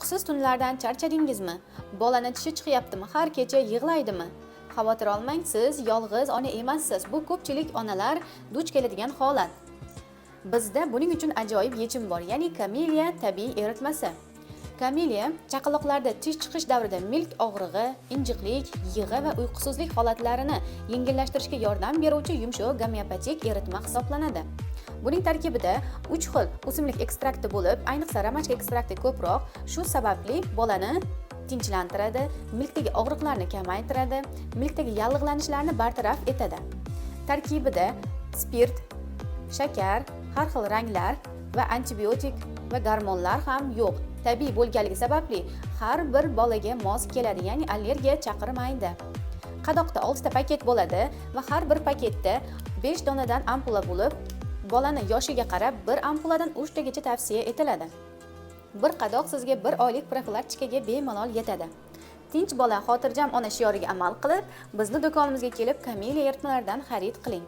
Uyqusiz tunlardan charchadingizmi? Bolani tishi chiqyaptimi? Har kecha yig'laydimi? Xavotir olmang, siz yolg'iz ona emassiz. Bu ko'pchilik onalar duch keladigan holat. Bizda buning uchun ajoyib yechim bor, ya'ni Camellia tabiiy eritmasi. Camellia chaqaloqlarda tish chiqish davrida milk og'rig'i, injiqlik, yig'i va uyqusizlik holatlarini yengillashtirishga yordam beruvchi yumshoq gomeopatik eritma hisoblanadi. Buning tarkibida 3 xil o'simlik ekstrakti bo'lib, ayniqsa romachka ekstrakti ko'proq, shu sababli bolani tinchlantiradi, milkdagi og'riqlarni kamaytiradi, milkdagi yallig'lanishlarni bartaraf etadi. Tarkibida spirt, shakar, har xil ranglar va antibiotik va gormonlar ham yo'q. Tabiiy bo'lganligi sababli har bir bolaga mos keladi, ya'ni allergiya chaqirmaydi. Qadoqda 6 ta paket bo'ladi va har bir paketda 5 donadan ampula bo'lib, bolani yoshiga qarab bir ampuladan 3 tagacha tavsiya etiladi. Bir qadoq sizga 1 oylik profilaktikaga bemalol yetadi. Tinch bola, xotirjam ona shioriga amal qilib, bizni do'konimizga kelib Camellia eritmalaridan xarid qiling.